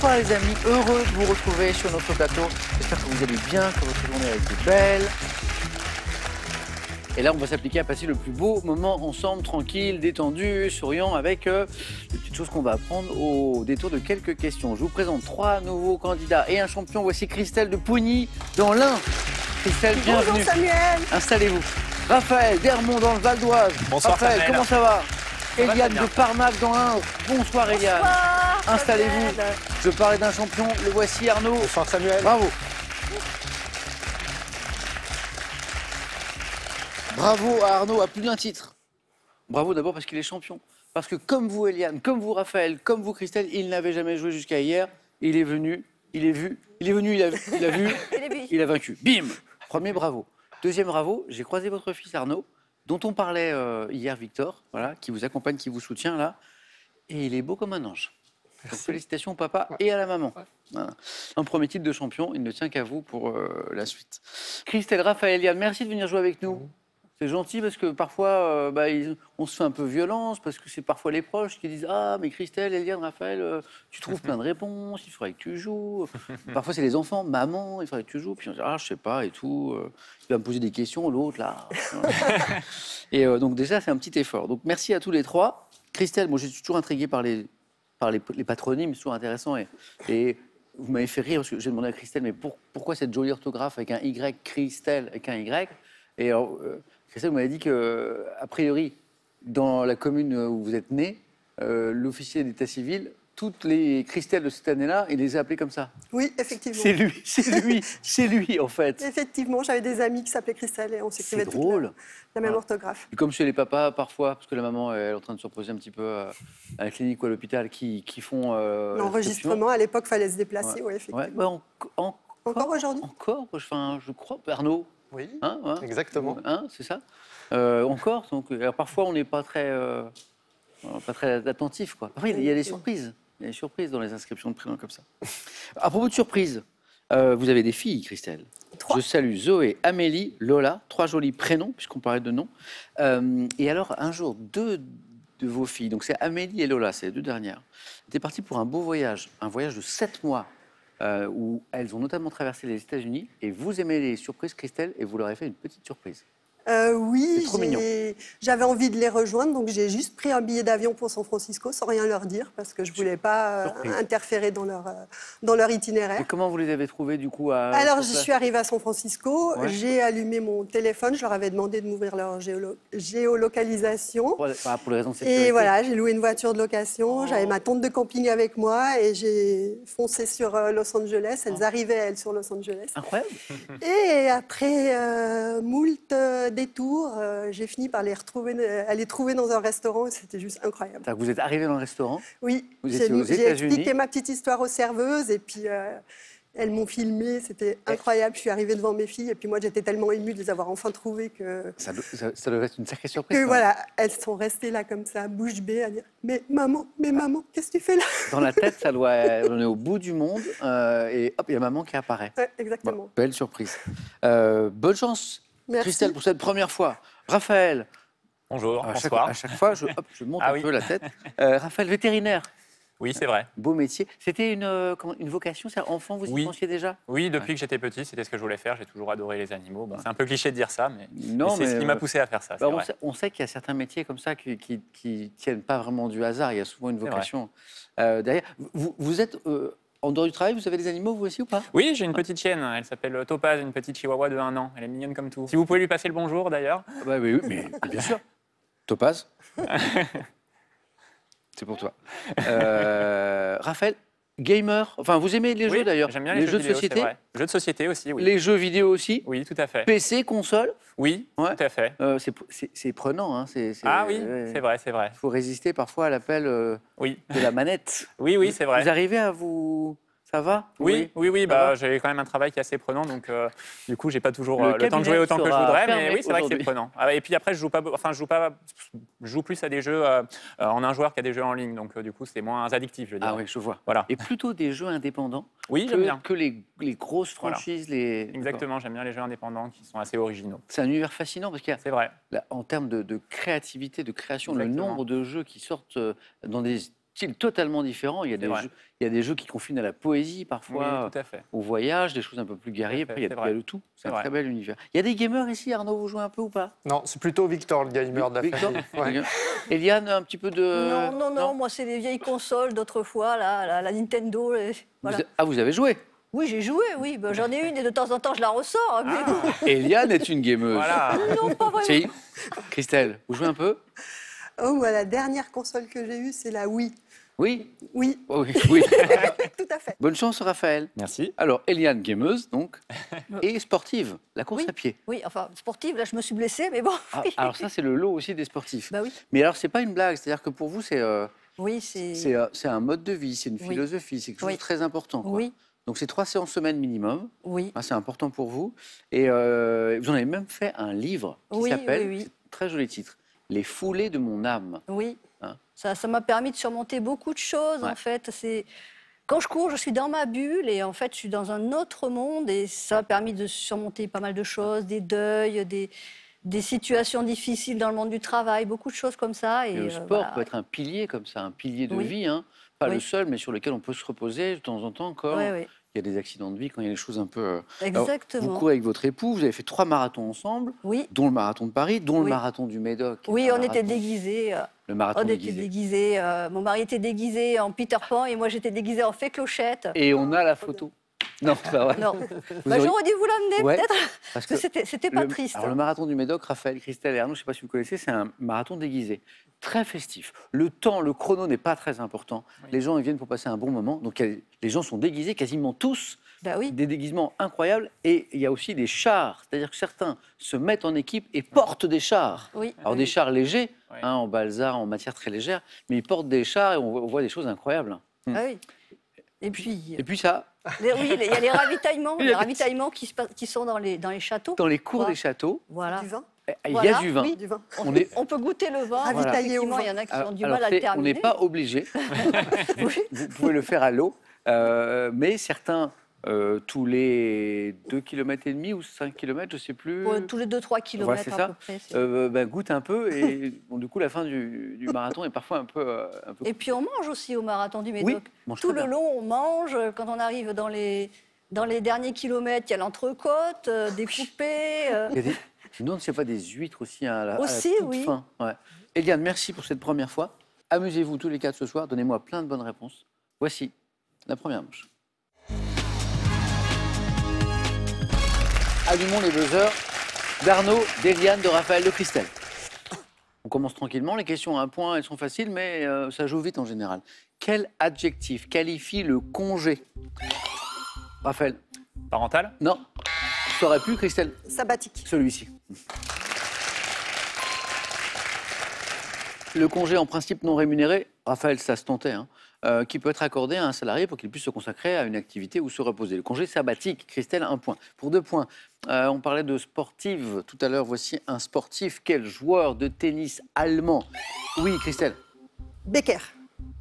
Bonsoir les amis, heureux de vous retrouver sur notre plateau. J'espère que vous allez bien, que votre journée a été belle. Et là, on va s'appliquer à passer le plus beau moment ensemble, tranquille, détendu, souriant, avec les petites choses qu'on va apprendre au détour de quelques questions. Je vous présente 3 nouveaux candidats et un champion. Voici Christelle de Pougny dans l'Ain. Christelle, bienvenue. Bonjour Samuel. Installez-vous. Raphaël d'Hermont dans le Val d'Oise. Bonsoir Raphaël, Samuel. comment ça va? Eliane bien. de Parmac dans l'Ain. Bonsoir Eliane. Bonsoir, Installez-vous. Samuel. Je parlais d'un champion, le voici Arnaud. Bonsoir Samuel. Bravo. Bravo à Arnaud à plus d'un titre. Bravo d'abord parce qu'il est champion. Parce que comme vous Eliane, comme vous Raphaël, comme vous Christelle, il n'avait jamais joué jusqu'à hier. Il est venu, il est vu, il est venu, il a vu, il a vaincu. Bim. Premier bravo. Deuxième bravo, j'ai croisé votre fils Arnaud, dont on parlait hier Victor, voilà, qui vous accompagne, qui vous soutient là. Et il est beau comme un ange. Donc, félicitations au papa et à la maman. Voilà. Un premier titre de champion, il ne tient qu'à vous pour la suite. Christelle, Raphaël, Eliane, merci de venir jouer avec nous. C'est gentil parce que parfois, on se fait un peu violence, parce que c'est parfois les proches qui disent « Ah, mais Christelle, Eliane, Raphaël, tu trouves plein de réponses, il faudrait que tu joues. » Parfois, c'est les enfants, « Maman, il faudrait que tu joues. » Puis on dit « Ah, je sais pas et tout. Il va me poser des questions, l'autre, là. » Et donc déjà, c'est un petit effort. Donc merci à tous les trois. Christelle, moi, je suis toujours intrigué par les patronymes, c'est toujours intéressant. Et vous m'avez fait rire parce que j'ai demandé à Christelle, mais pourquoi cette jolie orthographe avec un Y, Christelle avec un Y? Et alors, Christelle m'avait dit que, a priori, dans la commune où vous êtes né, l'officier d'état civil, toutes les Christelle de cette année-là, il les a appelées comme ça. Oui, effectivement. C'est lui en fait. Effectivement, j'avais des amis qui s'apelaient Christelle et on s'écrivait C'est toute drôle. la même Voilà. orthographe. Et comme chez les papas, parfois, parce que la maman elle est en train de se reposer un petit peu à la clinique ou à l'hôpital, qui font L'enregistrement, à l'époque, il fallait se déplacer, Ouais. oui, effectivement. Ouais, bah, Encore aujourd'hui? Encore, enfin, je crois. Arnaud, Oui, hein, exactement. Hein, c'est ça. Encore. Donc, alors, parfois, on n'est pas très attentif, quoi. Après, il y a des surprises. Il y a des surprises dans les inscriptions de prénoms comme ça. À propos de surprises, vous avez des filles, Christelle. 3. Je salue Zoé, Amélie, Lola, 3 jolis prénoms, puisqu'on parlait de noms. Et alors, un jour, 2 de vos filles, donc c'est Amélie et Lola, c'est les 2 dernières, étaient parties pour un beau voyage, un voyage de 7 mois, où elles ont notamment traversé les États-Unis. Et vous aimez les surprises, Christelle, et vous leur avez fait une petite surprise. Oui, C'est trop mignon. j'avais envie de les rejoindre, donc j'ai juste pris un billet d'avion pour San Francisco sans rien leur dire, parce que je ne voulais pas Surprise. interférer dans leur itinéraire. Et comment vous les avez trouvées, du coup Alors, sur je place suis arrivée à San Francisco, Ouais. j'ai allumé mon téléphone, je leur avais demandé de m'ouvrir leur géolocalisation. pour les raisons de sécurité. Et voilà, j'ai loué une voiture de location, j'avais ma tente de camping avec moi et j'ai foncé sur Los Angeles. Elles arrivaient, elles, sur Los Angeles. Incroyable. Et après moult détours, j'ai fini par les trouver dans un restaurant et c'était juste incroyable. C'est-à-dire que vous êtes arrivé dans le restaurant. Oui, Vous j'ai étiez aux j'ai États-Unis. expliqué ma petite histoire aux serveuses et puis elles m'ont filmé, c'était incroyable. Je suis arrivée devant mes filles et puis moi j'étais tellement émue de les avoir enfin trouvées que Ça devait être une sacrée surprise. quand même. voilà, elles sont restées là comme ça, bouche bée, à dire mais maman, qu'est-ce que tu fais là? Dans la tête, on est au bout du monde et hop, il y a maman qui apparaît. Ouais, exactement. Bon, belle surprise. Bonne chance, Merci. Christelle, pour cette première fois. Raphaël, Bonjour, à bonsoir. chaque fois, je monte Ah un oui. peu la tête. Raphaël, vétérinaire, Oui, c'est vrai. beau métier. C'était une vocation, c'est enfant, vous y Oui. pensiez déjà? Oui, depuis que j'étais petit, c'était ce que je voulais faire. J'ai toujours adoré les animaux. Bon, c'est un peu cliché de dire ça, mais, Non, c'est ce mais, qui m'a poussé à faire ça. c'est Bah, vrai. on sait qu'il y a certains métiers comme ça qui tiennent pas vraiment du hasard. Il y a souvent une C'est vrai. vocation derrière. Vous êtes en dehors du travail, vous avez des animaux vous aussi ou pas? Oui, j'ai une petite chienne. Elle s'appelle Topaz, une petite chihuahua de 1 an. Elle est mignonne comme tout. Si vous pouvez lui passer le bonjour, d'ailleurs. Ah bah oui, mais bien sûr. Topaz. C'est pour toi. Raphaël, gamer. Enfin, vous aimez les jeux Oui, d'ailleurs? J'aime bien les jeux de vidéo, société. c'est vrai. Jeux de société aussi, oui. Les jeux vidéo aussi. Oui, tout à fait. PC, console. Oui, Ouais. tout à fait. C'est prenant. Hein. Ah oui, ouais. c'est vrai, c'est vrai. Il faut résister parfois à l'appel Oui, de la manette. oui, c'est vrai. Vous arrivez à vous... Ça va? Oui, Ça bah, va j'ai quand même un travail qui est assez prenant, donc du coup, j'ai pas toujours Le le temps de cabinet jouer autant que je sera voudrais, fermé mais oui, c'est vrai que c'est aujourd'hui. prenant. Ah, et puis après, je joue plus à des jeux en un joueur qu'à des jeux en ligne, donc du coup, c'est moins addictif, je dirais. Ah oui, je vois. Voilà. Et plutôt des jeux indépendants Oui, j'aime bien. que les grosses franchises. Voilà. Exactement, j'aime bien les jeux indépendants qui sont assez originaux. C'est un univers fascinant parce qu'il y a, C'est vrai. là, en termes de créativité, de création, le Exactement. nombre de jeux qui sortent dans des styles totalement différents. Il y a vrai. il y a des jeux qui confinent à la poésie parfois, Oui, tout à fait. au voyage, des choses un peu plus guerrières. Tout à Après, il y a, fait, c'est il y a vrai. de tout. C'est C'est un vrai. très bel univers. Il y a des gamers ici, Arnaud, vous jouez un peu ou pas? Non, c'est plutôt Victor, le gamer de la Victor famille. Ouais. Eliane, un petit peu de... Non, moi c'est les vieilles consoles d'autrefois, la Nintendo. Voilà. Vous avez joué? Oui, j'ai joué, oui. Ben, j'en ai une et de temps en temps je la ressors. Mais Eliane est une gameuse. Voilà. non, pas vraiment. Si. Christelle, vous jouez un peu? Oh, moi, la dernière console que j'ai eue, c'est la Wii. Oui? Oui, Oh, oui, oui. tout à fait. Bonne chance, Raphaël. Merci. Alors, Eliane, gameuse, donc, et sportive, la course Oui. à pied. Oui, enfin, sportive, là je me suis blessée, mais bon. Ah, alors ça, c'est le lot aussi des sportifs. Bah oui. Mais alors, c'est pas une blague, c'est-à-dire que pour vous, c'est Oui, c'est. un mode de vie, c'est une Oui. philosophie, c'est quelque chose Oui. de très important. Quoi. Oui, Donc, c'est 3 séances semaine minimum. oui. Ah, c'est important pour vous. Et vous en avez même fait un livre qui Oui, s'appelle, oui, oui. c'est un très joli titre, Les foulées de mon âme. Oui. Hein. Ça m'a permis de surmonter beaucoup de choses, Ouais. en fait. Quand je cours, je suis dans ma bulle et en fait, je suis dans un autre monde et ça m'a permis de surmonter pas mal de choses, des deuils, des situations difficiles dans le monde du travail, beaucoup de choses comme ça. Et le sport voilà. peut être un pilier comme ça, un pilier de Oui. vie, hein. Pas Oui. le seul, mais sur lequel on peut se reposer de temps en temps encore. Ouais, ouais. Il y a des accidents de vie quand il y a des choses un peu... Alors, vous Exactement. courez avec votre époux, vous avez fait 3 marathons ensemble, Oui. dont le marathon de Paris, dont le Oui. marathon du Médoc. Oui, un on était marathon- déguisés. Le marathon On était déguisé. déguisés. Mon mari était déguisé en Peter Pan et moi j'étais déguisée en fée clochette. Et on a la photo. Non, c'est pas vrai. Non. Vous Bah, auriez- j'aurais dû vous l'amener Ouais, peut-être. Parce Parce que c'était pas triste. Alors, le marathon du Médoc, Raphaël, Christelle et Arnaud, je ne sais pas si vous connaissez, c'est un marathon déguisé. Très festif. Le temps, le chrono n'est pas très important. Les gens ils viennent pour passer un bon moment. Donc, les gens sont déguisés quasiment tous. Bah oui. Des déguisements incroyables. Et il y a aussi des chars. C'est-à-dire que certains se mettent en équipe et portent des chars. Oui. Alors, des chars légers, Oui. en balsa, en matière très légère, mais ils portent des chars et on voit des choses incroyables. Ah oui. Et puis, Et puis ça, oui, il y a les ravitaillements, Il y a les des- ravitaillements qui sont dans les châteaux. dans les cours Voilà. des châteaux, Voilà. Du vin. il y a Voilà, du vin. oui. Du vin. On est- On peut goûter le vin. Ravitaillé au Effectivement, vin. il y en a qui Alors, ont du alors, mal à le on terminer. n'est pas obligé. Oui. Vous pouvez le faire à l'eau, mais certains, tous les 2,5 km ou 5 km, je ne sais plus, Pour tous les 2-3 kilomètres c'est à ça. peu près. goûtent un peu. Et bon, du coup, la fin du marathon est parfois un peu Et puis on mange aussi au marathon du Médoc. Oui, on mange Tout très le bien. long, on mange. Quand on arrive dans les derniers kilomètres, il y a l'entrecôte, des coupés. Il y a des... Je me demande s'il n'y a pas des huîtres aussi à la Aussi, toute oui. fin. Ouais. Eliane, merci pour cette première fois. Amusez-vous tous les 4 ce soir. Donnez-moi plein de bonnes réponses. Voici la première manche. Allumons les buzzers d'Arnaud, d'Eliane, de Raphaël, de Christelle. On commence tranquillement. Les questions à un point, elles sont faciles, mais ça joue vite en général. Quel adjectif qualifie le congé? Raphaël? Parental? Non. Ça aurait pu, Christelle? Sabbatique. Celui-ci. Le congé en principe non rémunéré, Raphaël, ça se tentait, hein, qui peut être accordé à un salarié pour qu'il puisse se consacrer à une activité ou se reposer. Le congé sabbatique, Christelle, 1 point. Pour 2 points, on parlait de sportive tout à l'heure. Voici un sportif. Quel joueur de tennis allemand? Oui, Christelle. Becker.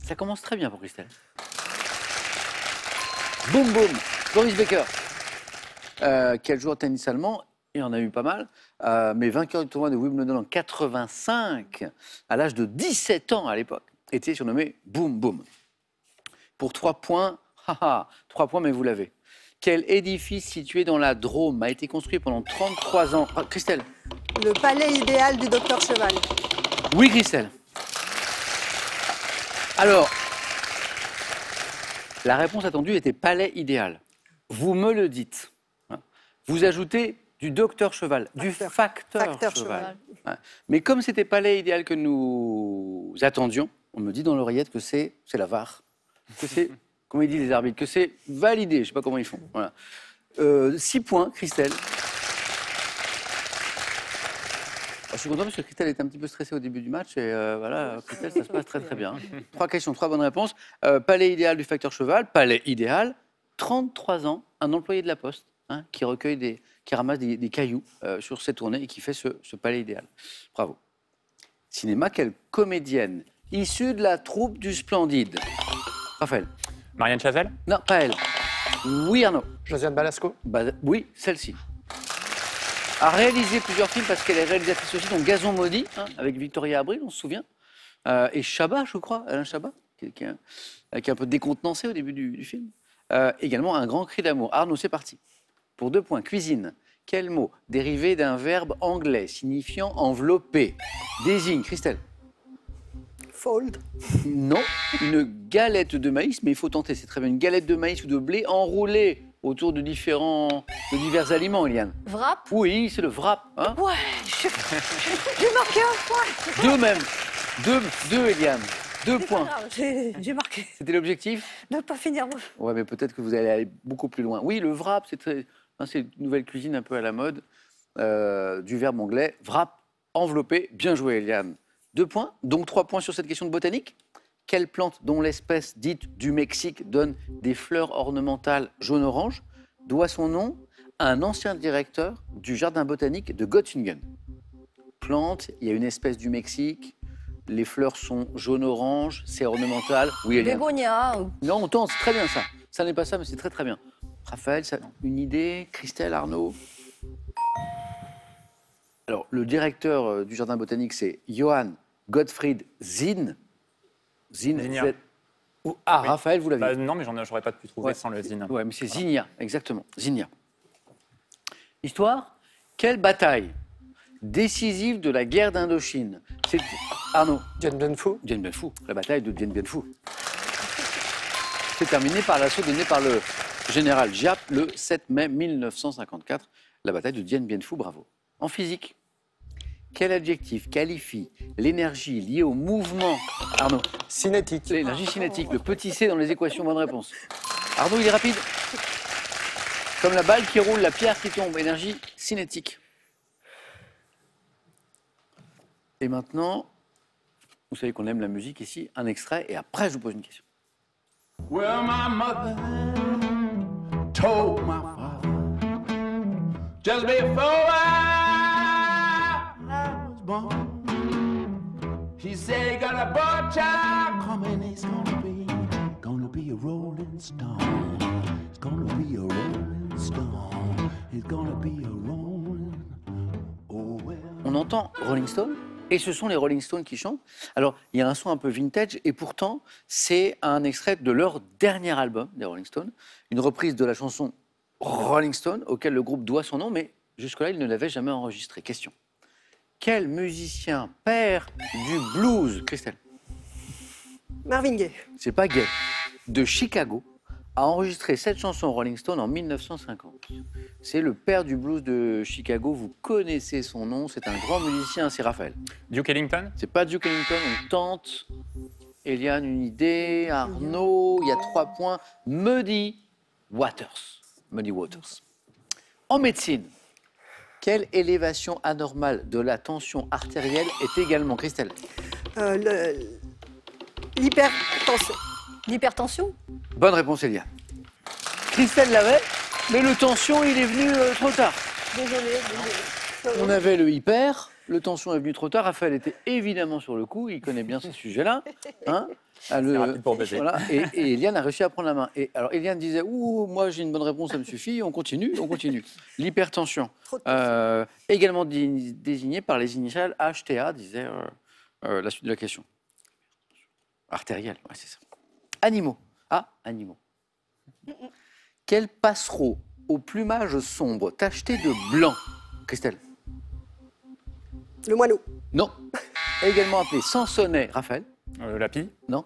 Ça commence très bien pour Christelle. Boum, boum. Boris Becker. Quel joueur de tennis allemand? Il y en a eu pas mal, mais vainqueur du tournoi de Wimbledon en 85, à l'âge de 17 ans à l'époque, était surnommé Boum Boum. Pour 3 points, 3 points, mais vous l'avez. Quel édifice situé dans la Drôme a été construit pendant 33 ans? Ah, Christelle? Le palais idéal du docteur Cheval. Oui, Christelle. Alors, la réponse attendue était palais idéal. Vous me le dites. Vous ajoutez du docteur Cheval, du facteur Facteur Cheval. Ouais. Mais comme c'était palais idéal que nous attendions, on me dit dans l'oreillette que c'est la VAR, que c'est, comment ils disent les arbitres, que c'est validé, je ne sais pas comment ils font. Voilà. 6 points, Christelle. Je suis content parce que Christelle était un petit peu stressée au début du match et voilà, Christelle, ça se passe très très bien. 3 questions, 3 bonnes réponses. Palais idéal du facteur Cheval, palais idéal, 33 ans, un employé de la Poste qui recueille qui ramasse des cailloux sur ses tournées et qui fait ce palais idéal. Bravo. Cinéma, quelle comédienne issue de la troupe du Splendide? Raphaël? Marianne Chazelle? Non, pas elle. Oui, Arnaud? Josiane Balasco. Oui, celle-ci. A réalisé plusieurs films parce qu'elle est réalisatrice aussi, donc Gazon maudit, avec Victoria Abril, on se souvient. Et Chabat, je crois, Alain Chabat. qui est un peu décontenancé au début du film. Également, un grand cri d'amour. Arnaud, c'est parti. Pour 2 points, cuisine. Quel mot, dérivé d'un verbe anglais signifiant envelopper, désigne, Christelle? Fold. Non, une galette de maïs, mais il faut tenter, c'est très bien. Une galette de maïs ou de blé enroulée autour de divers aliments, Eliane. Wrap. Oui, c'est le wrap. Hein, Ouais, j'ai marqué un point. 2 même. 2, Eliane. 2 C'est pas points. grave, j'ai marqué. C'était l'objectif? Ne pas finir. Ouais, mais peut-être que vous allez aller beaucoup plus loin. Oui, le wrap, c'est une nouvelle cuisine un peu à la mode, du verbe anglais. Wrap, enveloppé. Bien joué, Eliane. 2 points, donc 3 points sur cette question de botanique. Quelle plante dont l'espèce dite du Mexique donne des fleurs ornementales jaune-orange doit son nom à un ancien directeur du jardin botanique de Göttingen? Plante, il y a une espèce du Mexique, les fleurs sont jaune-orange, c'est ornemental. Oui, Eliane. Bégonia. Non, on tente, c'est très bien ça. Ça n'est pas ça, mais c'est très très bien. Raphaël, une idée? Christelle, Arnaud? Alors, le directeur du jardin botanique, c'est Johann Gottfried Zinn. Zinnia. Ah, Oui. Raphaël, vous l'avez. Bah, non, mais j'aurais pas pu trouver Ouais. sans le zine. Ouais, mais c'est Zinnia, exactement. Zinnia. Histoire? Quelle bataille décisive de la guerre d'Indochine? C'est Arnaud. Dien Bien Phu. Dien Bien Phu, la bataille de Dien Bien Phu. C'est terminé par l'assaut donné par le général Giap le 7 mai 1954. La bataille de Dien Bien Phu, bravo. En physique, quel adjectif qualifie l'énergie liée au mouvement? Arnaud. Cinétique. L'énergie cinétique, le petit c dans les équations, bonne réponse. Arnaud, il est rapide. Comme la balle qui roule, la pierre qui tombe, énergie cinétique. Et maintenant, vous savez qu'on aime la musique ici, un extrait, et après je vous pose une question. Well, my mother told my father just before I was born. She said he got a boy child coming, he's gonna be a rolling stone. He's gonna be a rolling stone. He's gonna be a rolling. Oh well. On entend Rolling Stone, et ce sont les Rolling Stones qui chantent. Alors, il y a un son un peu vintage, et pourtant, c'est un extrait de leur dernier album, des Rolling Stones, une reprise de la chanson Rolling Stone, auquel le groupe doit son nom, mais jusque-là, il ne l'avait jamais enregistré. Question. Quel musicien père du blues, Christelle? Marvin Gaye. C'est pas Gaye, de Chicago, a enregistré cette chanson Rolling Stone en 1950. C'est le père du blues de Chicago, vous connaissez son nom, c'est un grand musicien, c'est Raphaël. Duke Ellington. C'est pas Duke Ellington, on tente. Eliane, une idée. Arnaud, il y a 3 points. Muddy Waters. Muddy Waters. En médecine, quelle élévation anormale de la tension artérielle est également, Christelle? L'hypertension. L'hypertension. Bonne réponse, Eliane. Christelle l'avait, mais le tension, il est venu trop tard. Désolée. On avait le hyper, le tension est venu trop tard. Raphaël était évidemment sur le coup, il connaît bien ces sujets-là. Hein. rapide pour baiser. Voilà, et Eliane a réussi à prendre la main. Et alors Eliane disait, ouh, moi j'ai une bonne réponse, ça me suffit, on continue. L'hypertension, Trop de tension. également désignée par les initiales HTA, disait la suite de la question. Artérielle, ouais, c'est ça. Animaux. Ah, animaux. Quel passereau au plumage sombre tacheté de blanc, Christelle? Le moineau. Non. Également appelé sansonnet, Raphaël? La pie. Non.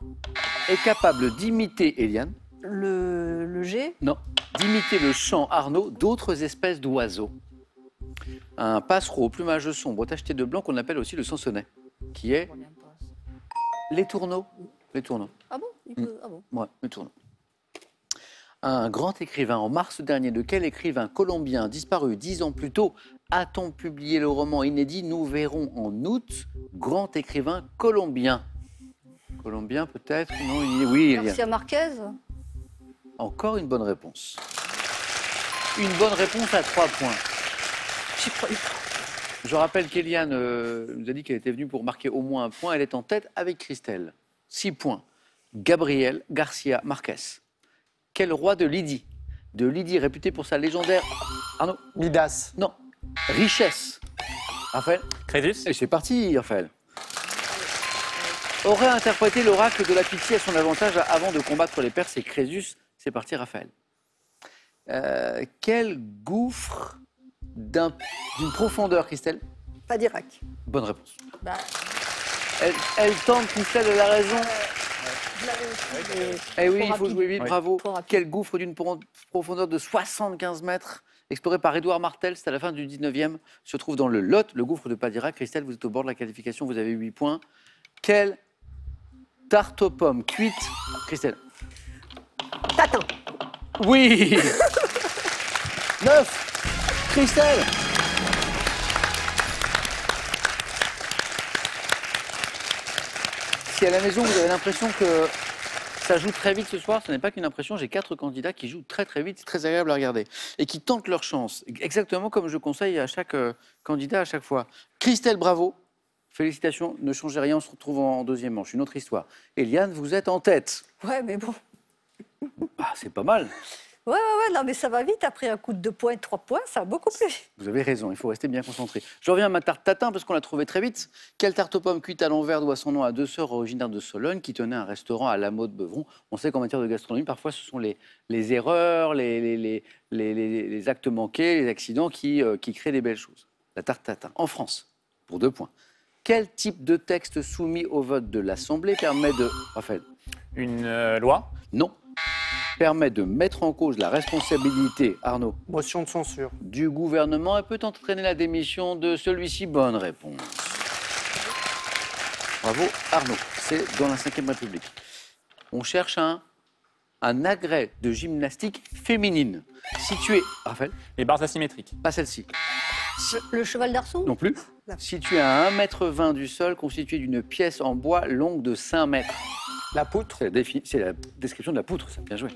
Est capable d'imiter, Eliane? Le G. Non. D'imiter le chant, Arnaud, d'autres espèces d'oiseaux. Un passereau au plumage sombre tacheté de blanc qu'on appelle aussi le sansonnet, qui est les tourneaux. Les tourneaux. Ah bon, ah bon. Ouais, les tourneaux. Un grand écrivain, en mars dernier, de quel écrivain colombien disparu 10 ans plus tôt a-t-on publié le roman inédit Nous verrons en août? Grand écrivain colombien. Colombien peut-être? Non, oui, Eliane. Garcia Marquez. Encore une bonne réponse. Une bonne réponse à 3 points. J'y croyais pas. Je rappelle qu'Eliane nous a dit qu'elle était venue pour marquer au moins un point. Elle est en tête avec Christelle. 6 points. Gabriel Garcia Marquez. Quel roi de Lydie? De Lydie, réputé pour sa légendaire... Arnaud? Midas. Non. Richesse. Raphaël? Crédus. Et c'est parti, Raphaël. aurait interprété l'oracle de la pitié à son avantage avant de combattre les Perses et Crésus? C'est parti, Raphaël. Quel gouffre d'une profondeur, Christelle? Pas d'Irak. Bonne réponse. Bah, Elle tente, Christelle, elle a raison. je l'avais aussi, mais Eh oui, trop il faut rapide. jouer vite, Oui. bravo. Trop rapide. Quel gouffre d'une profondeur de 75 mètres, exploré par Édouard Martel, c'est à la fin du 19e, se trouve dans le Lot, le gouffre de Padira. Christelle, vous êtes au bord de la qualification, vous avez 8 points. Quelle tarte aux pommes cuite, Christelle? Tatin. Oui 9 Christelle. Si à la maison vous avez l'impression que ça joue très vite ce soir, ce n'est pas qu'une impression, j'ai 4 candidats qui jouent très très vite, c'est très agréable à regarder, et qui tentent leur chance, exactement comme je conseille à chaque candidat à chaque fois. Christelle, bravo, félicitations, ne changez rien, on se retrouve en deuxième manche, une autre histoire. Eliane, vous êtes en tête. Ouais, mais bon. Ah, c'est pas mal. Ouais, non, mais ça va vite. Après un coup de 2 points, 3 points, ça va beaucoup plus vite. Vous avez raison, il faut rester bien concentré. Je reviens à ma tarte tatin parce qu'on l'a trouvée très vite. Quelle tarte aux pommes cuite à l'envers doit son nom à 2 sœurs originaires de Sologne qui tenaient un restaurant à la mode Beuvron? On sait qu'en matière de gastronomie, parfois ce sont les erreurs, les actes manqués, les accidents qui créent des belles choses. La tarte tatin, en France, pour 2 points. Quel type de texte soumis au vote de l'Assemblée permet de... Raphaël? Une loi? Non. Permet de mettre en cause la responsabilité, Arnaud, Motion de censure. du gouvernement et peut entraîner la démission de celui-ci. Bonne réponse. Bravo, Arnaud. C'est dans la Ve République. On cherche un agrès de gymnastique féminine situé... Raphaël? Les barres asymétriques. Pas celle-ci. Le cheval d'arçon? Non plus. Situé à 1,20 m du sol, constitué d'une pièce en bois longue de 5 mètres. La poutre. C'est la description de la poutre, ça. Bien joué.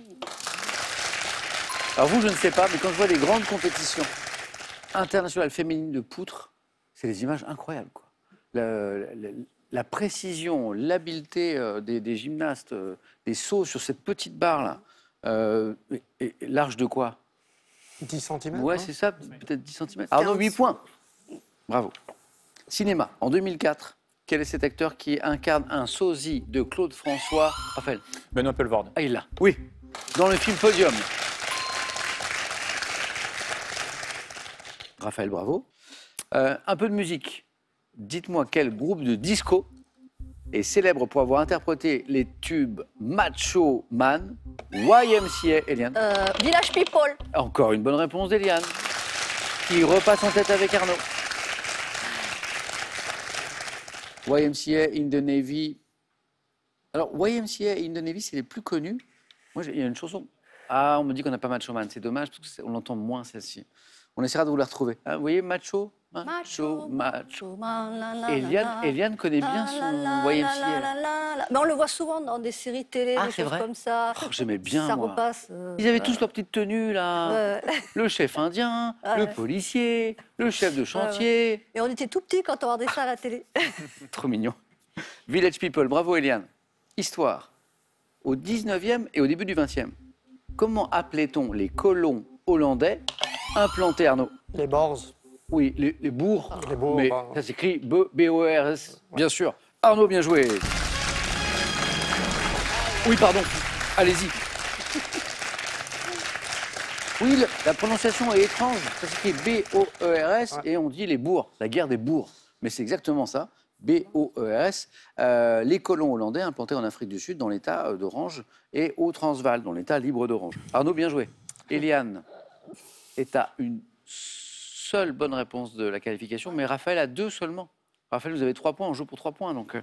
Alors vous, je ne sais pas, mais quand je vois les grandes compétitions internationales féminines de poutre, c'est des images incroyables, quoi. La précision, l'habileté des gymnastes, des sauts sur cette petite barre-là, et large de quoi? 10 cm. Ouais, c'est ça, peut-être 10 cm. Arnaud, 8 points. Bravo. Cinéma, en 2004, quel est cet acteur qui incarne un sosie de Claude François? Raphaël? Benoît Poelvoorde. Ah, il l'a. Oui, dans le film Podium. Raphaël, bravo. Un peu de musique. Dites-moi quel groupe de disco est célèbre pour avoir interprété les tubes Macho Man, YMCA, Eliane? Village People. Encore une bonne réponse d'Eliane, qui repasse en tête avec Arnaud. YMCA in the Navy. Alors, YMCA in the Navy, c'est les plus connus. Moi, il y a une chanson. Ah, on me dit qu'on n'a pas Macho Man. C'est dommage parce qu'on l'entend moins, celle-ci. On essaiera de vous la retrouver. Hein, vous voyez, Macho Man. Eliane connaît bien son YMCA. Mais on le voit souvent dans des séries télé, Ah, des c'est choses vrai comme ça. Oh, j'aimais bien, Ça moi. repasse. Ils avaient tous leur petite tenue, là. Le chef indien, Ouais. le policier, le chef de chantier. Et on était tout petits quand on regardait ça à la télé. Trop mignon. Village People, bravo Eliane. Histoire. Au 19e et au début du 20e, comment appelait-on les colons hollandais implantés, Arnaud? Les bords. Oui, les bourgs. Les bourgs, Mais bah. ça s'écrit B-O-R-S, bien sûr. Arnaud, bien joué. Oui, pardon. Allez-y. Oui, la prononciation est étrange. Ça s'écrit B-O-E-R-S et on dit les bourgs, la guerre des bourgs. Mais c'est exactement ça. B-O-E-R-S, les colons hollandais implantés en Afrique du Sud, dans l'État d'Orange, et au Transvaal, dans l'État libre d'Orange. Arnaud, bien joué. Eliane est à une seule bonne réponse de la qualification, mais Raphaël a 2 seulement. Raphaël, vous avez 3 points, on joue pour 3 points, donc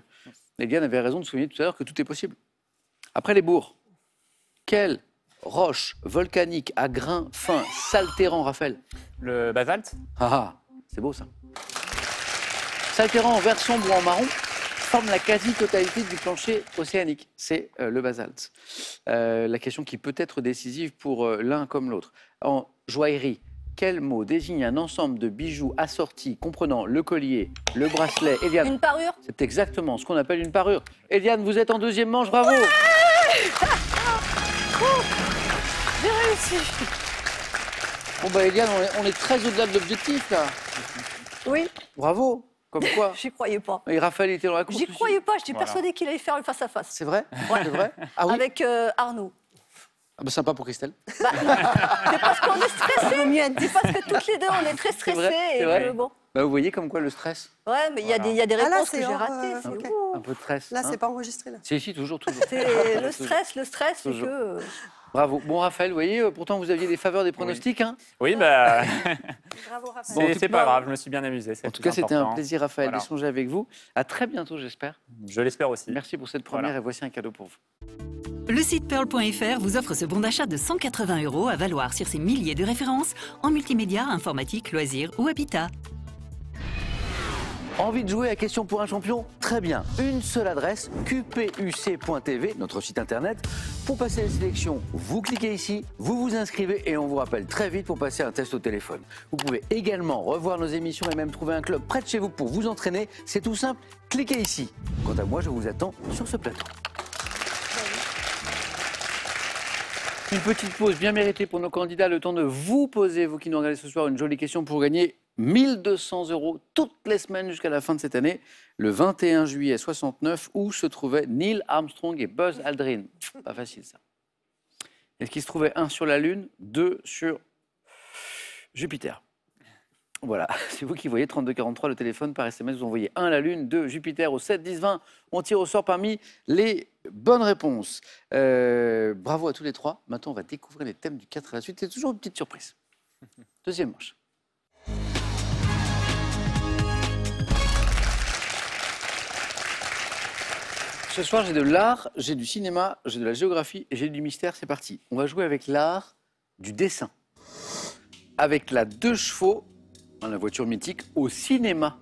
Eliane avait raison de souligner tout à l'heure que tout est possible. Après les bourgs, quelle roche volcanique à grains fins s'altérant, Raphaël? Le basalte? Ah, c'est beau ça. S'altérant en vert sombre ou en marron, forme la quasi-totalité du plancher océanique. C'est le basalte. La question qui peut être décisive pour l'un comme l'autre. En joaillerie, quel mot désigne un ensemble de bijoux assortis comprenant le collier, le bracelet? Eliane, Une parure. c'est exactement ce qu'on appelle une parure. Eliane, vous êtes en 2e manche, bravo. J'ai réussi. Bon bah Eliane, on est très au-delà de l'objectif là. Oui. Bravo. Comme quoi. J'y croyais pas. Et Raphaël était dans la course J'y aussi. croyais pas, j'étais Voilà. persuadée qu'il allait faire le face-à-face. C'est vrai C'est vrai Ah oui Avec Arnaud. Ah bah, sympa pour Christelle. C'est parce qu'on est stressés. C'est parce que toutes les deux, on est très C'est vrai, stressés. c'est vrai. Et bon. Bah, vous voyez comme quoi le stress, Ouais, mais il y a des Ah, là, réponses que c'est j'ai hors, ratées. c'est ok. ouh. un peu de stress. Là, hein. c'est pas enregistré. Là. C'est ici, toujours. C'est le stress, c'est Toujours. que. Bravo. Bon, Raphaël, vous voyez, pourtant vous aviez des faveurs des pronostics. Hein. Oui, bah, Bravo, Raphaël. Bon, en tout c'est cas- pas grave, je me suis bien amusé. c'est En tout le cas, plus c'était un important. plaisir, Raphaël, Voilà. d'échanger avec vous. À très bientôt, j'espère. Je l'espère aussi. Merci pour cette première Voilà. et voici un cadeau pour vous. Le site pearl.fr vous offre ce bon d'achat de 180 € à valoir sur ses milliers de références en multimédia, informatique, loisirs ou habitat. Envie de jouer à Question pour un champion? Très bien. Une seule adresse, qpuc.tv, notre site internet. Pour passer les sélections, vous cliquez ici, vous vous inscrivez et on vous rappelle très vite pour passer un test au téléphone. Vous pouvez également revoir nos émissions et même trouver un club près de chez vous pour vous entraîner. C'est tout simple, cliquez ici. Quant à moi, je vous attends sur ce plateau. Une petite pause bien méritée pour nos candidats, le temps de vous poser, vous qui nous regardez ce soir, une jolie question pour gagner 1200 € toutes les semaines jusqu'à la fin de cette année, le 21 juillet 69, où se trouvaient Neil Armstrong et Buzz Aldrin. Pas facile ça. Est-ce qu'il se trouvait un sur la Lune, 2 sur Jupiter? Voilà, c'est vous qui voyez 3243, le téléphone par SMS, vous envoyez 1 à la Lune, 2 Jupiter au 7 10 20. On tire au sort parmi les bonnes réponses. Bravo à tous les trois. Maintenant, on va découvrir les thèmes du 4 à la suite. C'est toujours une petite surprise. Deuxième manche. Ce soir, j'ai de l'art, j'ai du cinéma, j'ai de la géographie et j'ai du mystère. C'est parti. On va jouer avec l'art du dessin. Avec la 2 chevaux, la voiture mythique, au cinéma.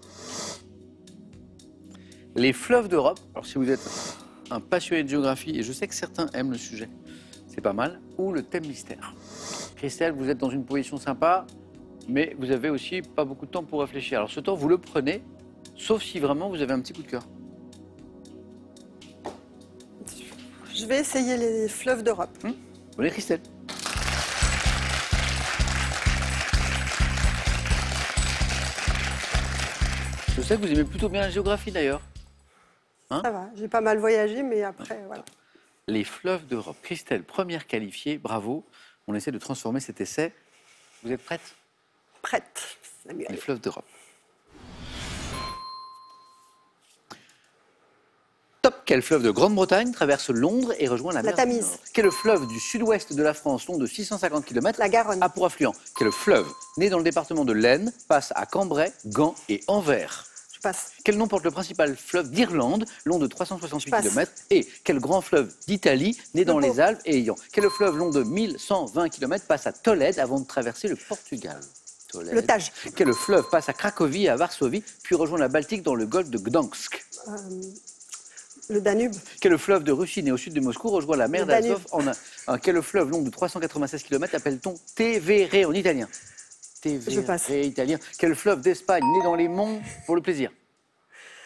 Les fleuves d'Europe. Alors, si vous êtes un passionné de géographie, et je sais que certains aiment le sujet, c'est pas mal. Ou le thème mystère. Christelle, vous êtes dans une position sympa, mais vous avez aussi pas beaucoup de temps pour réfléchir. Alors, ce temps, vous le prenez, sauf si vraiment vous avez un petit coup de cœur. Je vais essayer les fleuves d'Europe. Bonne Christelle. Je sais que vous aimez plutôt bien la géographie d'ailleurs. Ça va, j'ai pas mal voyagé, mais après, voilà. Les fleuves d'Europe. Christelle, première qualifiée, bravo. On essaie de transformer cet essai. Vous êtes prête? Prête, Les Samuel. fleuves d'Europe. Top. Quel fleuve de Grande-Bretagne traverse Londres et rejoint la mer du Tamise. Nord? Quel fleuve du sud-ouest de la France, long de 650 km, La Garonne. a pour affluent? Quel fleuve, né dans le département de l'Aisne, passe à Cambrai, Gand et Anvers? Je passe. Quel nom porte le principal fleuve d'Irlande, long de 368 passe. km? Et quel grand fleuve d'Italie, né dans Le les Pau. Alpes et ayant? Quel fleuve long de 1120 km passe à Tolède avant de traverser le Portugal? Tolède. Le Tage. Quel fleuve passe à Cracovie et à Varsovie, puis rejoint la Baltique dans le golfe de Gdansk? Le Danube. Quel fleuve de Russie, né au sud de Moscou, rejoint la mer Le Danube. d'Azov en un quel fleuve long de 396 km appelle-t-on Tevere en italien? Je passe. Tevere italien. Quel fleuve d'Espagne, né dans les monts pour le plaisir?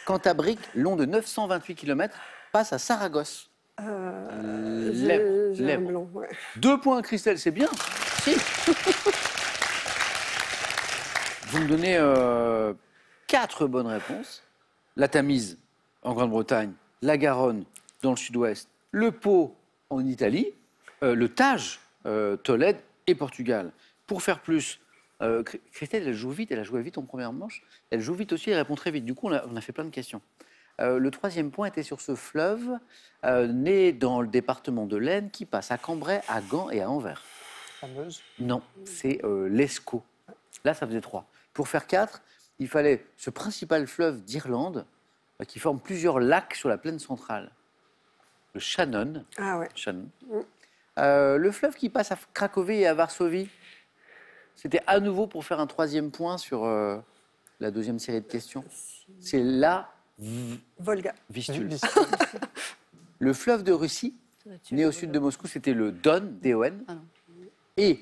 Cantabrique, long de 928 km, passe à Saragosse. J'ai un blanc, ouais. 2 points, Christelle, c'est bien. Si. Vous me donnez 4 bonnes réponses. La Tamise en Grande-Bretagne, la Garonne dans le sud-ouest, le Pau en Italie, le Tage, Tolède et Portugal. Pour faire plus, Christelle, elle joue vite, elle a joué vite en première manche. Elle joue vite aussi, elle répond très vite. Du coup, on a fait plein de questions. Le 3e point était sur ce fleuve, né dans le département de l'Aisne, qui passe à Cambrai, à Gand et à Anvers. Fameuse. Non, c'est l'Escaut. Là, ça faisait 3. Pour faire 4, il fallait ce principal fleuve d'Irlande qui forme plusieurs lacs sur la plaine centrale. Le Shannon. Ah ouais. Shannon. Le fleuve qui passe à Cracovie et à Varsovie, c'était à nouveau pour faire un 3e point sur la 2e série de questions. C'est la Volga. Vistule. Le fleuve de Russie, né au sud de Moscou, c'était le Don, D-O-N. Ah non. Et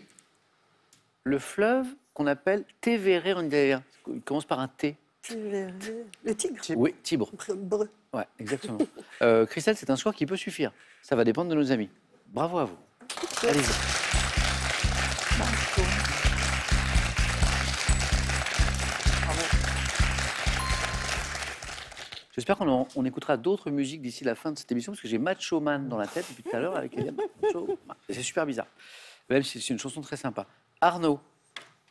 le fleuve qu'on appelle Tevere en italien. Il commence par un T. Le tigre. Oui, Tibre. Breu. Ouais, exactement. Christelle, c'est un score qui peut suffire. Ça va dépendre de nos amis. Bravo à vous. Allez-y. J'espère qu'on écoutera d'autres musiques d'ici la fin de cette émission, parce que j'ai Macho Man dans la tête depuis tout à l'heure avec Eliane. C'est super bizarre. Même si c'est une chanson très sympa. Arnaud,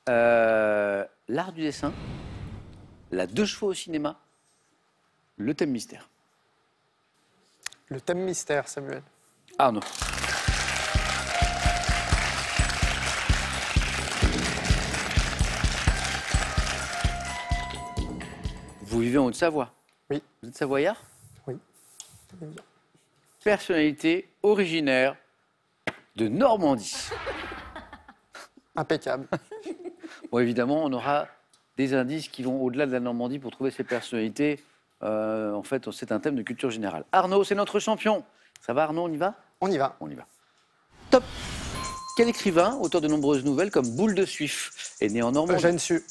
l'art du dessin, la 2 chevaux au cinéma, le thème mystère. Le thème mystère, Samuel. Arnaud. Vous vivez en Haute-Savoie? Oui. Vous êtes savoyard? Oui. Personnalité originaire de Normandie. Impeccable. Bon, évidemment, on aura des indices qui vont au-delà de la Normandie pour trouver ces personnalités. En fait, c'est un thème de culture générale. Arnaud, c'est notre champion. Ça va, Arnaud, on y va? On y va. On y va. Top. Quel écrivain, auteur de nombreuses nouvelles comme Boule de Suif, est né en Normandie? Eugène Sue.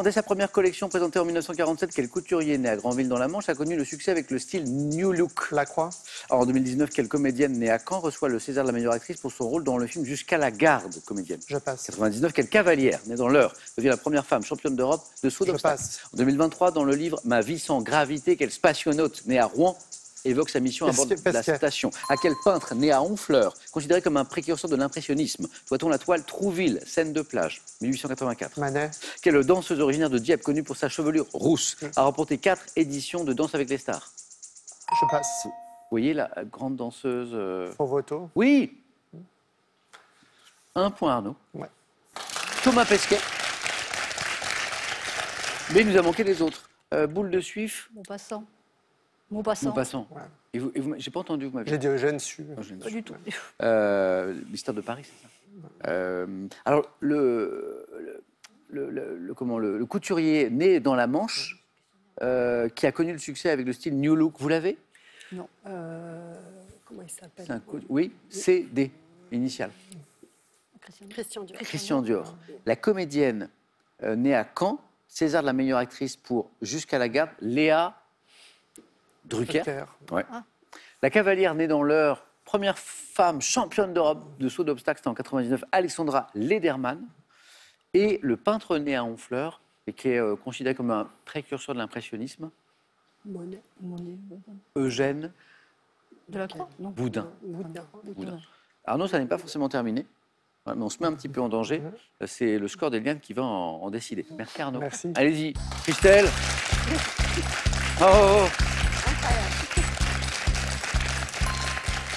Dès sa première collection présentée en 1947, quel couturier né à Granville-dans-la-Manche a connu le succès avec le style New Look? Lacroix. En 2019, quelle comédienne née à Caen reçoit le César de la meilleure actrice pour son rôle dans le film Jusqu'à la garde, comédienne? Je passe. 99, quelle cavalière née dans l'Eure devient la première femme championne d'Europe de saut Je d'obstacle? passe. En 2023, dans le livre Ma vie sans gravité, quel spationaute né à Rouen évoque sa mission à bord de la Pesquet. station? À quel peintre né à Honfleur, considéré comme un précurseur de l'impressionnisme, doit-on la toile Trouville, scène de plage, 1884? Manet. Quelle danseuse originaire de Dieppe, connue pour sa chevelure rousse, a remporté 4 éditions de Danse avec les stars? Je passe. Vous voyez la grande danseuse Fauvoto. Oui. 1 point, Arnaud. Ouais. Thomas Pesquet. Mais il nous a manqué les autres. Boule de Suif, Maupassant. Maupassant. Maupassant. Ouais. Et vous, j'ai pas entendu, vous m'avez J'ai dit Eugène Sue. Pas du tout. Mystère de Paris, c'est ça. Alors, le couturier né dans la Manche, qui a connu le succès avec le style New Look, vous l'avez? Non. Comment il s'appelle? C'est un Oui, CD, initial. Christian Dior. Christian Dior. La comédienne née à Caen, César de la meilleure actrice pour Jusqu'à la garde, Léa Drucker. Ouais. La cavalière née dans l'Eure, première femme championne d'Europe de saut d'obstacle, c'était en 99, Alexandra Lederman. Et le peintre né à Honfleur, et qui est considéré comme un précurseur de l'impressionnisme, Monet. Eugène Delacroix? Non. Boudin. Boudin. Arnaud, ça n'est pas forcément terminé, ouais, mais on se met un petit peu en danger. C'est le score d'Eliane qui va en décider. Merci Arnaud. Merci. Allez-y, Christelle. Oh.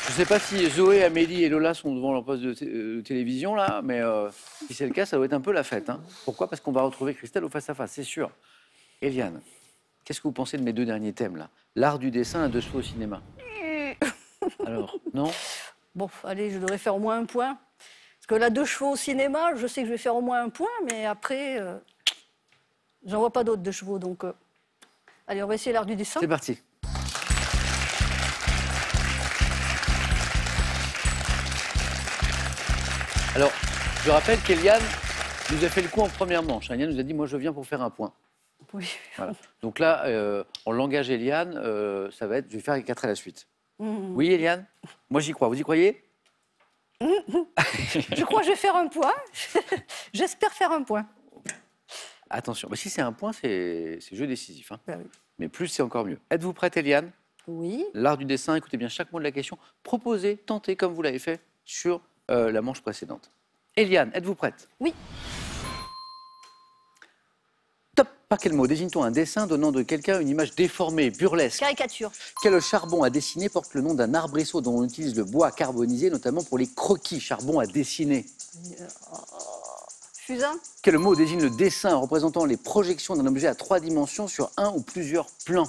Je ne sais pas si Zoé, Amélie et Lola sont devant leur poste de télévision, là, mais si c'est le cas, ça doit être un peu la fête. Hein. Pourquoi? Parce qu'on va retrouver Christelle au face-à-face, c'est sûr. Eliane, qu'est-ce que vous pensez de mes 2 derniers thèmes, là? L'art du dessin à 2 chevaux au cinéma. Alors, non? Bon, allez, je devrais faire au moins 1 point. Parce que là, 2 chevaux au cinéma, je sais que je vais faire au moins 1 point, mais après, j'en vois pas d'autres 2 chevaux. Donc, allez, on va essayer l'art du dessin. C'est parti. Alors, je rappelle qu'Eliane nous a fait le coup en première manche. Eliane nous a dit, moi je viens pour faire 1 point. Oui. Voilà. Donc là, en langage Eliane, ça va être, je vais faire les 4 à la suite. Oui, Eliane? Moi j'y crois. Vous y croyez? Je crois que je vais faire 1 point. J'espère faire 1 point. Attention, si c'est 1 point, c'est jeu décisif. Hein. Ben oui. Mais plus, c'est encore mieux. Êtes-vous prête, Eliane? Oui. L'art du dessin, écoutez bien chaque mot de la question. Proposez, tentez comme vous l'avez fait sur la manche précédente. Eliane, êtes-vous prête? Oui. Top. Par quel mot désigne-t-on un dessin donnant de quelqu'un une image déformée, burlesque? Caricature. Quel charbon à dessiner porte le nom d'un arbrisseau dont on utilise le bois carbonisé, notamment pour les croquis? Charbon à dessiner. Fusain. Quel mot désigne le dessin représentant les projections d'un objet à 3 dimensions sur un ou plusieurs plans?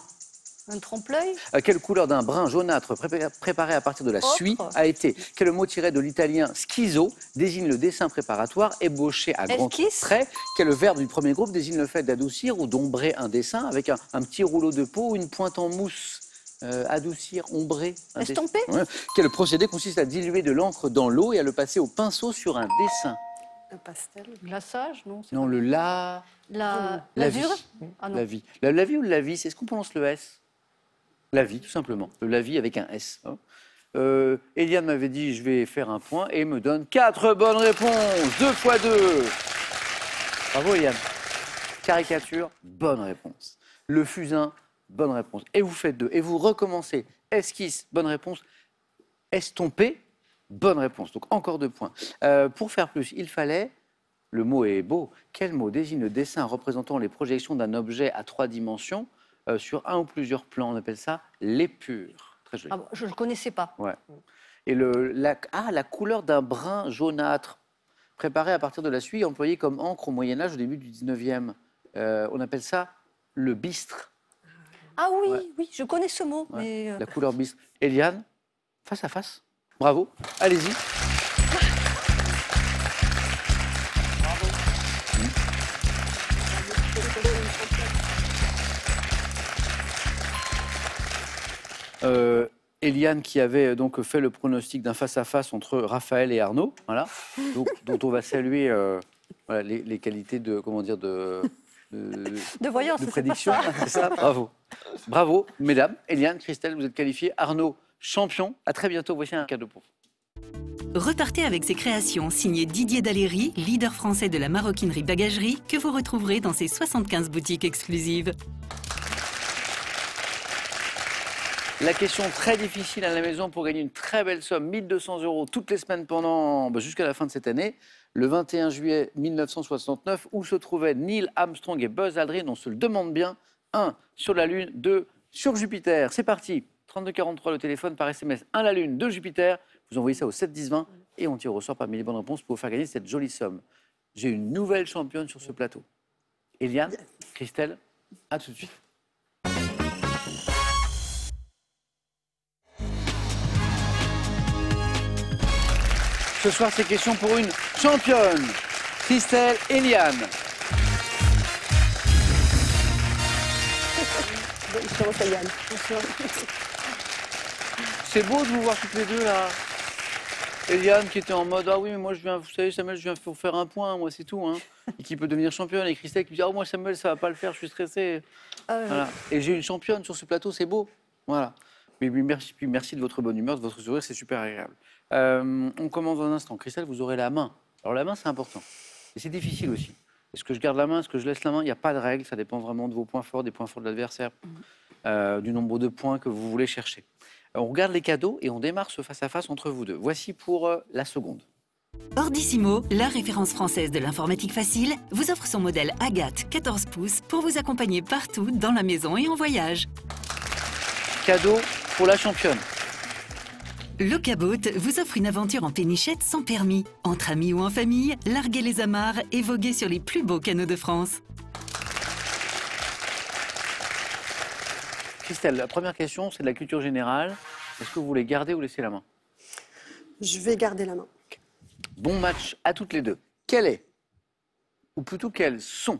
Un trompe-l'œil. Quelle couleur d'un brun jaunâtre préparé à partir de la Ocre. suie a été? Quel mot tiré de l'italien schizo désigne le dessin préparatoire ébauché à grands Esquisse. traits? Quel verbe du premier groupe désigne le fait d'adoucir ou d'ombrer un dessin avec un petit rouleau de peau ou une pointe en mousse? Adoucir, ombrer. Estomper. Ouais. Quel procédé consiste à diluer de l'encre dans l'eau et à le passer au pinceau sur un dessin? Un pastel. Glaçage, non. Non, le la... La vie. lasure. Ah non. La vie. La vie ou la vie, c'est ce qu'on prononce le S? La vie, tout simplement. La vie avec un S. Hein. Eliane m'avait dit, je vais faire 1 point, et me donne 4 bonnes réponses. 2 fois 2. Bravo, Eliane. Caricature, bonne réponse. Le fusain, bonne réponse. Et vous faites 2. Et vous recommencez. Esquisse, bonne réponse. Estomper, bonne réponse. Donc encore 2 points. Pour faire plus, il fallait, le mot est beau, quel mot désigne le dessin représentant les projections d'un objet à 3 dimensions sur un ou plusieurs plans? On appelle ça l'épure. Très joli. Ah bon, je ne le connaissais pas. Ouais. Et la couleur d'un brun jaunâtre, préparé à partir de la suie, employée comme encre au Moyen-Âge au début du 19e. On appelle ça le bistre. Ah oui, Ouais. oui, je connais ce mot. Ouais. Mais La couleur bistre. Eliane, face à face. Bravo. Allez-y. Eliane qui avait donc fait le pronostic d'un face-à-face entre Raphaël et Arnaud, voilà, donc, dont on va saluer voilà, les qualités de, comment dire, de voyance, de c'est pas prédiction. ça. C'est ça, bravo. Bravo, mesdames. Eliane, Christelle, vous êtes qualifiées. Arnaud, champion. À très bientôt. Voici un cadeau pour vous. Repartez avec ces créations signées Didier Daléry, leader français de la maroquinerie bagagerie, que vous retrouverez dans ses 75 boutiques exclusives. La question très difficile à la maison pour gagner une très belle somme, 1 200 € toutes les semaines pendant jusqu'à la fin de cette année. Le 21 juillet 1969, où se trouvaient Neil Armstrong et Buzz Aldrin? On se le demande bien. 1 sur la Lune, 2 sur Jupiter. C'est parti. 3243 le téléphone par SMS. 1 la Lune, 2 Jupiter. Vous envoyez ça au 7 10 20 et on tire au sort parmi les bonnes réponses pour vous faire gagner cette jolie somme. J'ai une nouvelle championne sur ce plateau. Eliane, Christelle, à tout de suite. Ce soir, c'est question pour une championne, Christelle et Eliane. Bonjour, c'est Yann. C'est beau de vous voir toutes les deux là. Eliane qui était en mode ah oui mais moi je viens, vous savez Samuel, je viens pour faire un point, moi c'est tout, hein. Et qui peut devenir championne. Et Christelle qui dit ah moi Samuel ça va pas le faire, je suis stressée. Voilà. Et j'ai une championne sur ce plateau, c'est beau. Voilà. Mais merci de votre bonne humeur, de votre sourire, c'est super agréable. On commence dans un instant. Christelle, vous aurez la main. Alors la main c'est important. Et c'est difficile aussi. Est-ce que je garde la main, est-ce que je laisse la main? Il n'y a pas de règle, ça dépend vraiment de vos points forts, des points forts de l'adversaire, du nombre de points que vous voulez chercher. On regarde les cadeaux et on démarre ce face-à-face entre vous deux. Voici pour la seconde. Ordissimo, la référence française de l'informatique facile, vous offre son modèle Agathe 14 pouces pour vous accompagner partout dans la maison et en voyage. Cadeau pour la championne. Locaboat vous offre une aventure en pénichette sans permis. Entre amis ou en famille, larguez les amarres et voguez sur les plus beaux canaux de France. Christelle, la première question, c'est de la culture générale. Est-ce que vous voulez garder ou laisser la main? Je vais garder la main. Bon match à toutes les deux. Quel est, ou plutôt quels sont,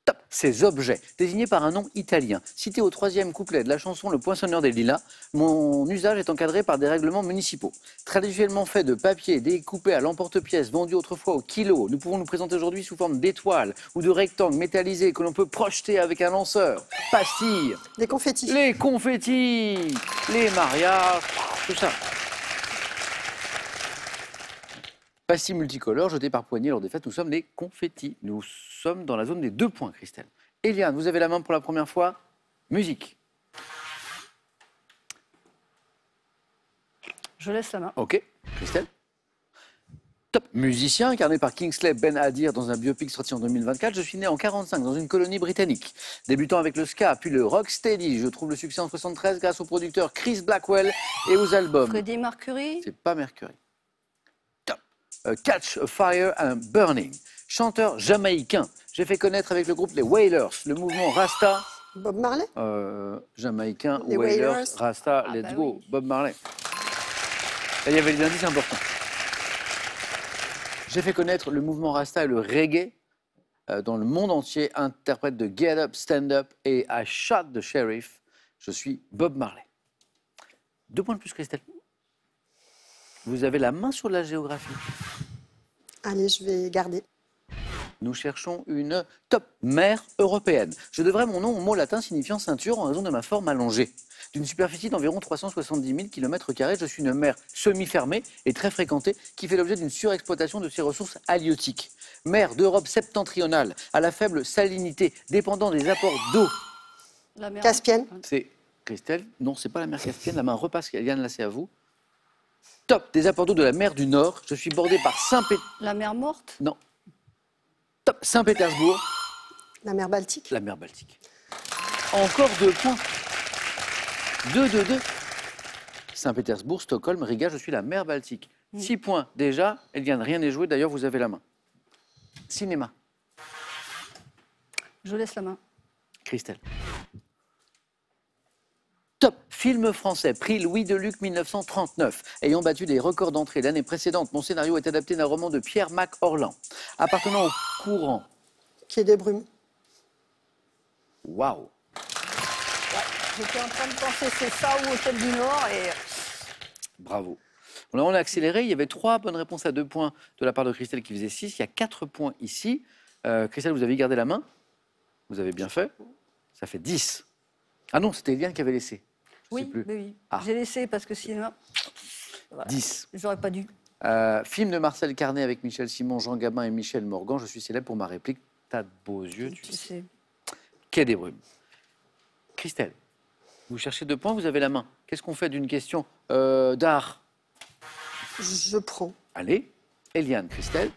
top, ces objets désignés par un nom italien? Cité au 3e couplet de la chanson Le Poinçonneur des Lilas, mon usage est encadré par des règlements municipaux. Traditionnellement fait de papier découpé à l'emporte-pièce, vendu autrefois au kilo, nous pouvons nous présenter aujourd'hui sous forme d'étoiles ou de rectangles métallisés que l'on peut projeter avec un lanceur. Pastilles, Des confettis. les confettis, les mariages, tout ça. Pastilles multicolores jetées par poignée lors des fêtes, nous sommes les confettis. Nous sommes dans la zone des 2 points, Christelle. Eliane, vous avez la main pour la première fois. Musique. Je laisse la main. Ok. Christelle. Top. Musicien incarné par Kingsley Ben-Adir dans un biopic sorti en 2024. Je suis né en 45 dans une colonie britannique. Débutant avec le ska, puis le rocksteady, je trouve le succès en 73 grâce au producteur Chris Blackwell et aux albums. Freddie Mercury. C'est pas Mercury. Top. Catch a Fire and Burning. Chanteur jamaïcain. J'ai fait connaître avec le groupe les Wailers, le mouvement Rasta. Bob Marley. Jamaïcain, Les Wailers, Wailers. Rasta, Ah let's bah go. oui. Bob Marley. Là, il y avait des indices importants. J'ai fait connaître le mouvement Rasta et le reggae dans le monde entier. Interprète de Get Up, Stand Up et I Shot the Sheriff. Je suis Bob Marley. 2 points de plus, Christelle. Vous avez la main sur la géographie. Allez, je vais garder. Nous cherchons une top mer européenne. Je devrais mon nom au mot latin signifiant ceinture en raison de ma forme allongée. D'une superficie d'environ 370 000 km², je suis une mer semi-fermée et très fréquentée qui fait l'objet d'une surexploitation de ses ressources halieutiques. Mer d'Europe septentrionale, à la faible salinité, dépendant des apports d'eau. La mer. Caspienne. C'est Christelle. Non, c'est pas la mer Caspienne. La main repasse. Eliane, là, c'est à vous. Top. Des apports d'eau de la mer du Nord. Je suis bordé par La mer morte. Non. Top. Saint-Pétersbourg. La mer Baltique. La mer Baltique. Encore 2 points. 2. Saint-Pétersbourg, Stockholm, Riga, je suis la mer Baltique. 6 points déjà. Eliane, rien n'est joué. D'ailleurs, vous avez la main. Cinéma. Je laisse la main. Christelle. Top. Film français, prix Louis Deluc 1939. Ayant battu des records d'entrée l'année précédente, mon scénario est adapté d'un roman de Pierre Mac Orlan. Appartenant au courant. Quai des Brumes. Waouh. J'étais en train de penser c'est ça ou Hôtel du Nord et Bravo. Là, on a accéléré. Il y avait 3 bonnes réponses à 2 points de la part de Christelle qui faisait 6. Il y a 4 points ici. Christelle, vous avez gardé la main. Vous avez bien fait. Ça fait 10. Ah non, c'était Eliane qui avait laissé. Je sais oui, plus. oui. Ah. J'ai laissé parce que sinon, voilà. 10. J'aurais pas dû. Film de Marcel Carnet avec Michel Simon, Jean Gabin et Michel Morgan. Je suis célèbre pour ma réplique. T'as de beaux yeux, tu sais. sais. Quai des Brumes. Christelle, vous cherchez 2 points, vous avez la main. Qu'est-ce qu'on fait d'une question d'art? Je prends. Allez, Eliane, Christelle.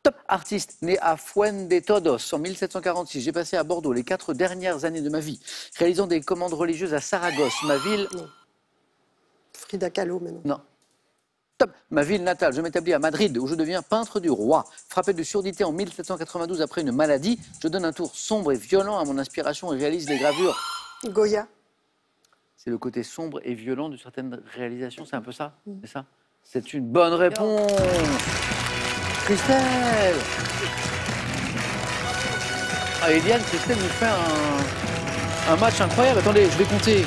Top artiste, né à Fuendetodos en 1746. J'ai passé à Bordeaux les 4 dernières années de ma vie, réalisant des commandes religieuses à Saragosse, ma ville... Frida Kahlo, mais non. Non. Top, ma ville natale. Je m'établis à Madrid, où je deviens peintre du roi. Frappé de surdité en 1792 après une maladie, je donne un tour sombre et violent à mon inspiration et réalise des gravures. Goya. C'est le côté sombre et violent de certaines réalisations, c'est un peu ça? C'est ça? C'est une bonne réponse. Christelle. Ah, Eliane, Christelle nous fait un match incroyable. Attendez, je vais compter.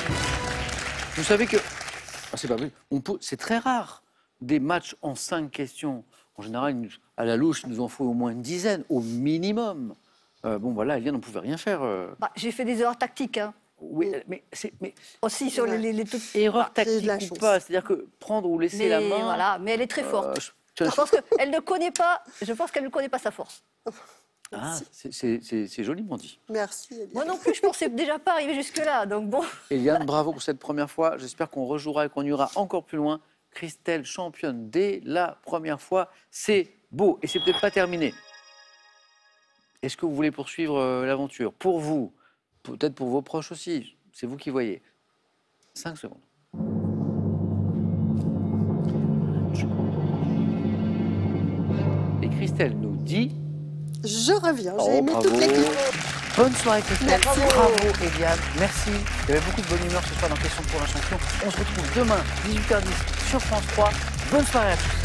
Vous savez que... Ah, c'est pas vrai. C'est très rare, des matchs en 5 questions. En général, à la louche, il nous en faut au moins une dizaine, au minimum. Bon, voilà, Eliane, on ne pouvait rien faire. Bah, j'ai fait des erreurs tactiques. Hein. Oui, mais Aussi sur les erreur j'ai de la tactique ou chance. pas, c'est-à-dire que prendre ou laisser mais, la main... voilà, mais elle est très forte. je- Je pense qu'elle ne connaît pas. Je pense qu'elle ne connaît pas sa force. Ah, c'est joliment dit. Merci, Eliane. Moi non plus, je pensais déjà pas arriver jusque-là. Donc bon. Eliane, bravo pour cette première fois. J'espère qu'on rejouera et qu'on ira encore plus loin. Christelle, championne dès la première fois. C'est beau et c'est peut-être pas terminé. Est-ce que vous voulez poursuivre l'aventure? Pour vous, peut-être pour vos proches aussi. C'est vous qui voyez. 5 secondes. Et Christelle nous dit... Je reviens, j'ai Oh, aimé bravo. toute l'équipe. Bonne soirée Christelle, Merci. bravo Eliane, merci. Il y avait beaucoup de bonne humeur ce soir dans Question pour un champion. On se retrouve demain, 18h10 sur France 3. Bonne soirée à tous.